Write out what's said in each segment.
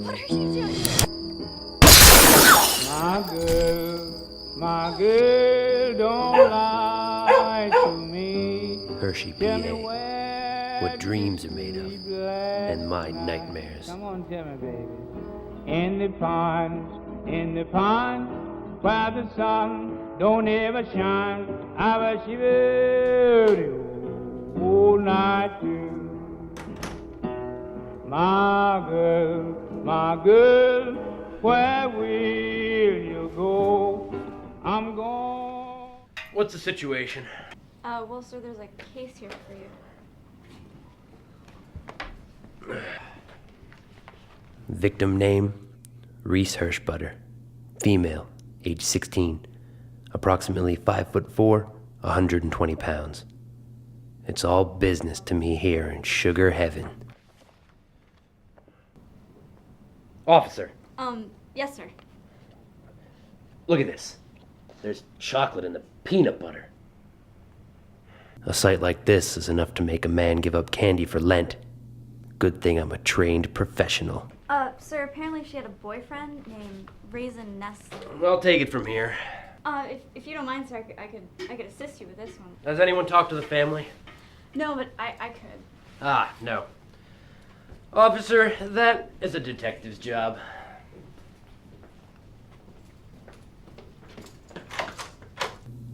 What are you doing? My girl, don't lie to me. Hershey, Tell me PA. where What dreams are made of, you glad and my nightmares. Come on, tell me, baby. In the pond, where the sun don't ever shine, I was shivering all night through. My girl, where will you go? I'm gone. What's the situation? Well, sir, there's a case here for you. Victim name, Reese Hirschbutter. Female, age 16. Approximately 5'4", 120 pounds. It's all business to me here in Sugar Heaven. Officer, Yes, sir. look at this. There's chocolate in the peanut butter. A sight like this is enough to make a man give up candy for Lent. Good thing I'm a trained professional. Sir, apparently she had a boyfriend named Raisin Nestle. I'll take it from here. If you don't mind, sir, I could assist you with this one. Has anyone talked to the family? No, but I could. Ah, no. Officer, that is a detective's job.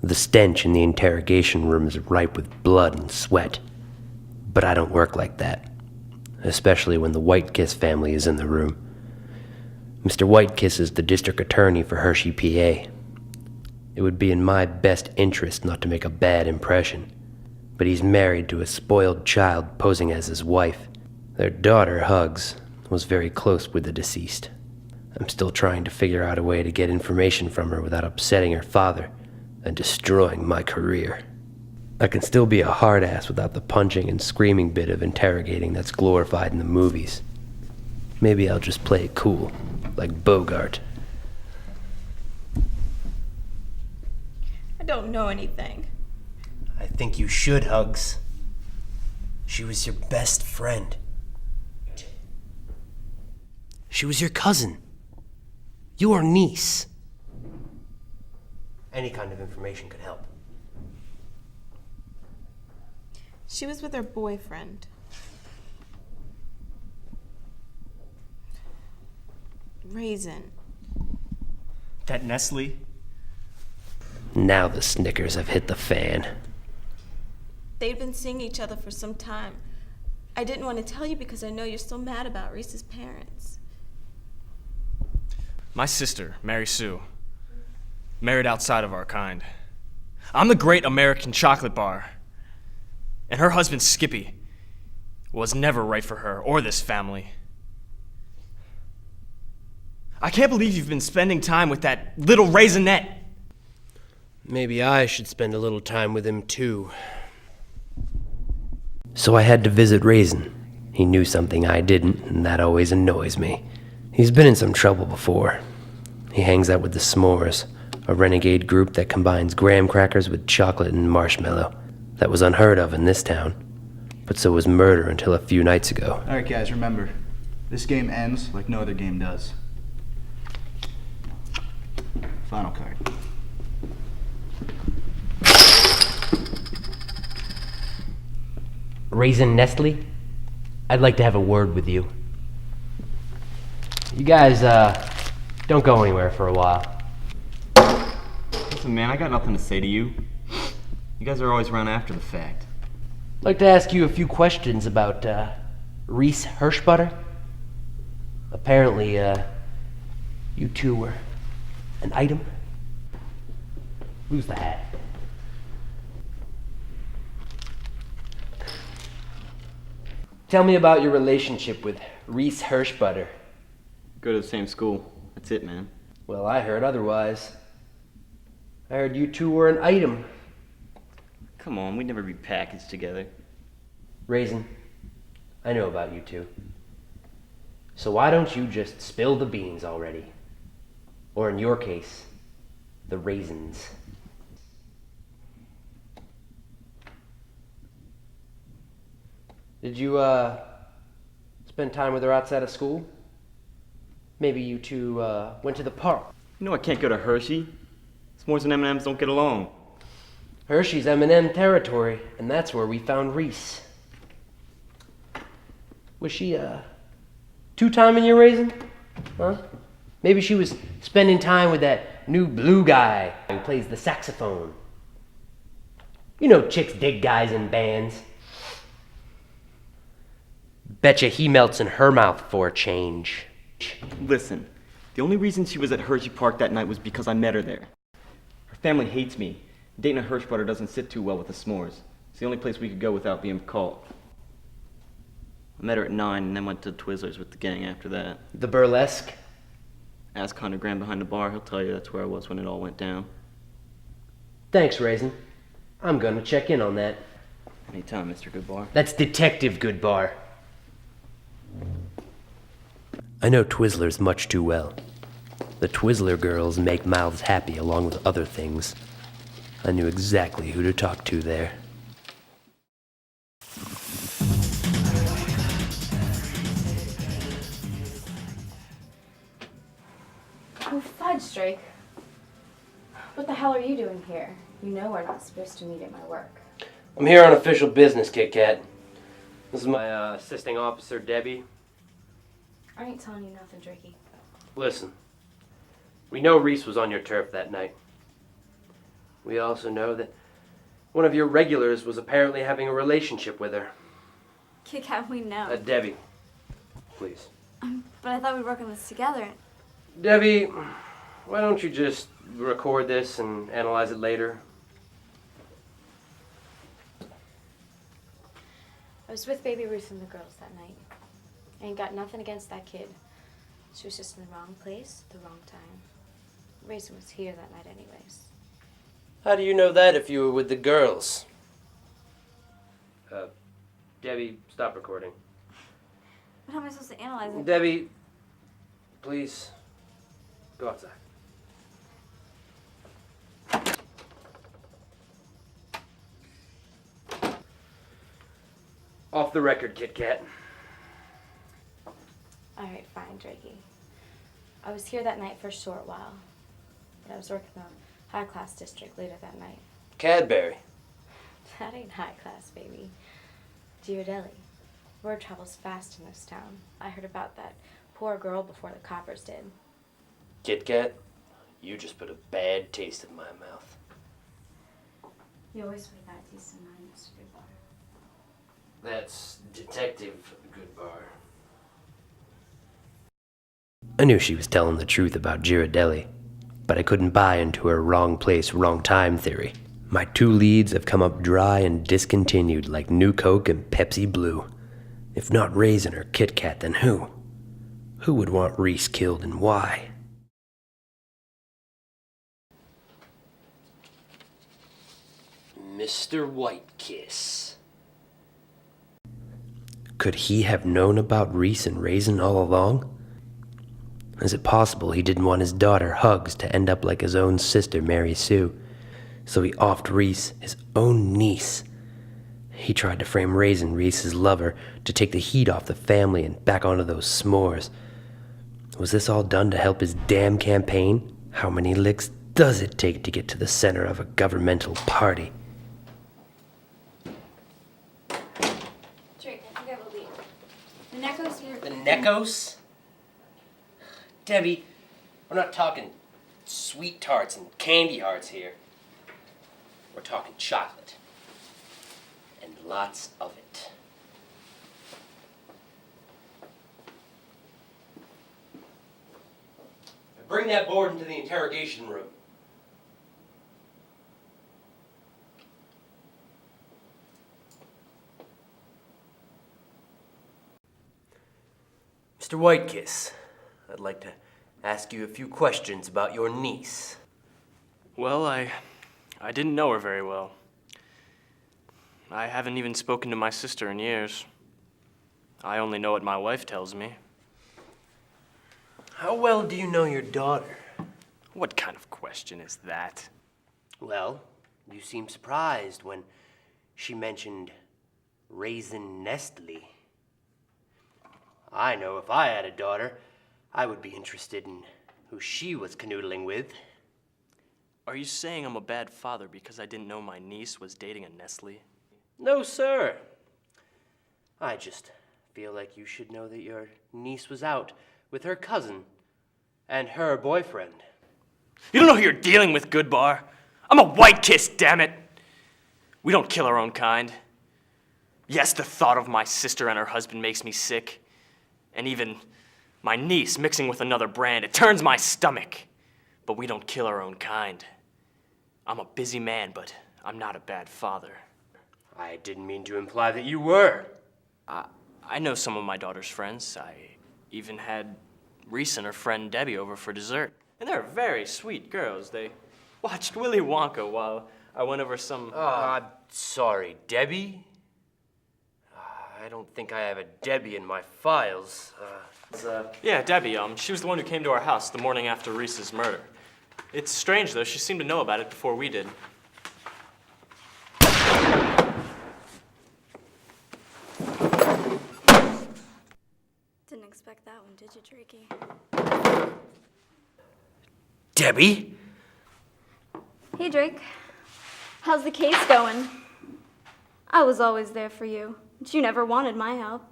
The stench in the interrogation room is ripe with blood and sweat. But I don't work like that. Especially when the Whitekiss family is in the room. Mr. Whitekiss is the district attorney for Hershey, PA. It would be in my best interest not to make a bad impression. But he's married to a spoiled child posing as his wife. Their daughter, Hugs, was very close with the deceased. I'm still trying to figure out a way to get information from her without upsetting her father and destroying my career. I can still be a hard ass without the punching and screaming bit of interrogating that's glorified in the movies. Maybe I'll just play it cool, like Bogart. I don't know anything. I think you should, Hugs. She was your best friend. She was your cousin. Your niece. Any kind of information could help. She was with her boyfriend. Raisin. That Nestle? Now the Snickers have hit the fan. They'd been seeing each other for some time. I didn't want to tell you because I know you're still mad about Reese's parents. My sister, Mary Sue, married outside of our kind. I'm the great American chocolate bar. And her husband, Skippy, was never right for her or this family. I can't believe you've been spending time with that little raisinette. Maybe I should spend a little time with him too. So I had to visit Raisin. He knew something I didn't, and that always annoys me. He's been in some trouble before. He hangs out with the S'mores, a renegade group that combines graham crackers with chocolate and marshmallow. That was unheard of in this town. But so was murder until a few nights ago. Alright guys, remember, this game ends like no other game does. Final card. Raisin Nestle, I'd like to have a word with you. You guys, don't go anywhere for a while. Listen, man, I got nothing to say to you. You guys are always run after the fact. I'd like to ask you a few questions about, Reese Hirschbutter. Apparently, you two were an item. Who's the hat? Tell me about your relationship with Reese Hirschbutter. Go to the same school. That's it, man. Well, I heard otherwise. I heard you two were an item. Come on, we'd never be packaged together. Raisin, I know about you two. So why don't you just spill the beans already? Or in your case, the raisins. Did you, spend time with her outside of school? Maybe you two, went to the park. You know I can't go to Hershey. S'mores and M&Ms don't get along. Hershey's M&M territory, and that's where we found Reese. Was she, two-timing your raisin? Huh? Maybe she was spending time with that new blue guy who plays the saxophone. You know chicks dig guys in bands. Betcha he melts in her mouth for a change. Listen, the only reason she was at Hershey Park that night was because I met her there. Her family hates me. Dating a Hirsch brother doesn't sit too well with the s'mores. It's the only place we could go without being caught. I met her at 9 and then went to Twizzlers with the gang after that. The burlesque? Ask Hunter Graham behind the bar, he'll tell you that's where I was when it all went down. Thanks, Raisin. I'm gonna check in on that. Anytime, Mr. Goodbar. That's Detective Goodbar. I know Twizzlers much too well. The Twizzler girls make mouths happy along with other things. I knew exactly who to talk to there. Oh, fudge, Drake. What the hell are you doing here? You know we're not supposed to meet at my work. I'm here on official business, Kit Kat. This is my assisting officer, Debbie. I ain't telling you nothing, Drakey. Listen, we know Reese was on your turf that night. We also know that one of your regulars was apparently having a relationship with her. Kit Kat, we know. Debbie, please. But I thought we'd work on this together. Debbie, why don't you just record this and analyze it later? I was with Baby Ruth and the girls that night. I ain't got nothing against that kid. She was just in the wrong place at the wrong time. Raisin was here that night anyways. How do you know that if you were with the girls? Debbie, stop recording. But how am I supposed to analyze it? Debbie, please, go outside. Off the record, Kit Kat. Alright, fine, Drakey. I was here that night for a short while. But I was working the high-class district later that night. Cadbury. That ain't high class, baby. Ghirardelli. Word travels fast in this town. I heard about that poor girl before the coppers did. Kit Kat, you just put a bad taste in my mouth. You always put a bad taste in mine, Mr. Goodbar. That's Detective Goodbar. I knew she was telling the truth about Ghirardelli, but I couldn't buy into her wrong place, wrong time theory. My two leads have come up dry and discontinued like New Coke and Pepsi Blue. If not Raisin or Kit Kat, then who? Who would want Reese killed and why? Mr. Whitekiss. Could he have known about Reese and Raisin all along? Is it possible he didn't want his daughter, Hugs, to end up like his own sister, Mary Sue? So he offed Reese, his own niece. He tried to frame Raisin, Reese's lover, to take the heat off the family and back onto those s'mores. Was this all done to help his damn campaign? How many licks does it take to get to the center of a governmental party? Drake, I think I will leave. The Necco's here. The Neckos? Debbie, we're not talking sweet tarts and candy hearts here. We're talking chocolate. And lots of it. Bring that board into the interrogation room. Mr. Whitekiss, I'd like to ask you a few questions about your niece. Well, I didn't know her very well. I haven't even spoken to my sister in years. I only know what my wife tells me. How well do you know your daughter? What kind of question is that? Well, you seemed surprised when she mentioned Raisin Nestle. I know if I had a daughter, I would be interested in who she was canoodling with. Are you saying I'm a bad father because I didn't know my niece was dating a Nestle? No, sir. I just feel like you should know that your niece was out with her cousin and her boyfriend. You don't know who you're dealing with, Goodbar. I'm a white kiss, damn it. We don't kill our own kind. Yes, the thought of my sister and her husband makes me sick. And even my niece mixing with another brand, it turns my stomach. But we don't kill our own kind. I'm a busy man, but I'm not a bad father. I didn't mean to imply that you were. I know some of my daughter's friends. I even had Reese and her friend Debbie over for dessert. And they're very sweet girls. They watched Willy Wonka while I went over some... I'm sorry, Debbie? I don't think I have a Debbie in my files. Yeah, Debbie, she was the one who came to our house the morning after Reese's murder. It's strange, though. She seemed to know about it before we did. Didn't expect that one, did you, Drakey? Debbie? Hey, Drake. How's the case going? I was always there for you, but you never wanted my help.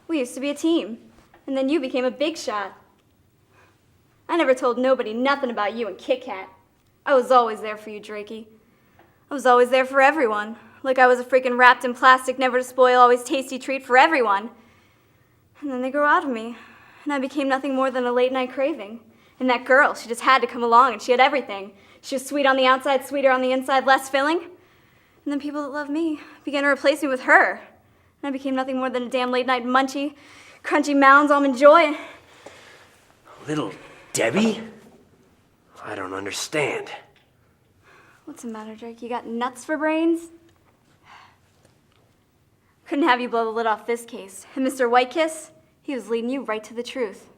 We used to be a team, and then you became a big shot. I never told nobody nothing about you and Kit Kat. I was always there for you, Drakey. I was always there for everyone, like I was a freaking wrapped in plastic, never to spoil, always tasty treat for everyone. And then they grew out of me, and I became nothing more than a late-night craving. And that girl, she just had to come along, and she had everything. She was sweet on the outside, sweeter on the inside, less filling. And then people that loved me began to replace me with her. And I became nothing more than a damn late-night munchy, crunchy Mounds Almond Joy. Little Debbie? I don't understand. What's the matter, Drake? You got nuts for brains? Couldn't have you blow the lid off this case. And Mr. Whitekiss, he was leading you right to the truth.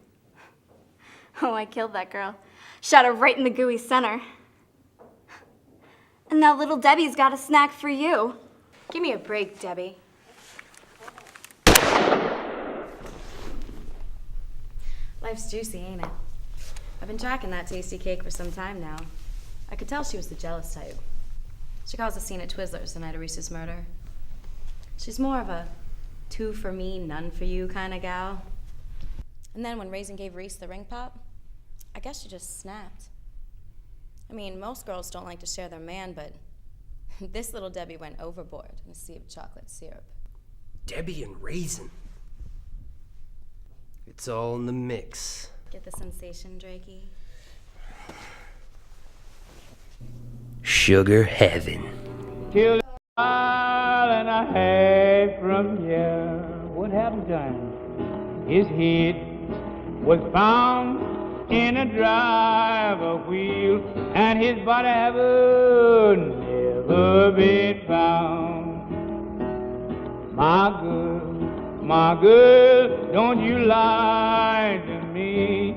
Oh, I killed that girl. Shot her right in the gooey center. And now little Debbie's got a snack for you. Give me a break, Debbie. Life's juicy, ain't it? I've been tracking that tasty cake for some time now. I could tell she was the jealous type. She caused a scene at Twizzlers the night of Reese's murder. She's more of a 2 for me, none for you kind of gal. And then when Raisin gave Reese the ring pop, I guess she just snapped. I mean, most girls don't like to share their man, but this little Debbie went overboard in a sea of chocolate syrup. Debbie and Raisin. It's all in the mix. Get the sensation, Drakey? Sugar heaven. Till a mile and a half from here, what happened to him? His head was found in a driver wheel, and his body haven't never been found. My girl, don't you lie to me.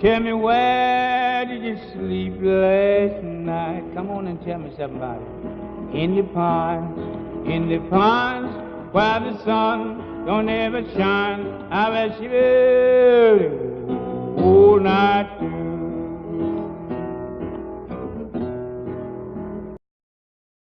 Tell me, where did you sleep last night? Come on and tell me something about it. In the pines, where the sun don't ever shine. I bet she will all night too.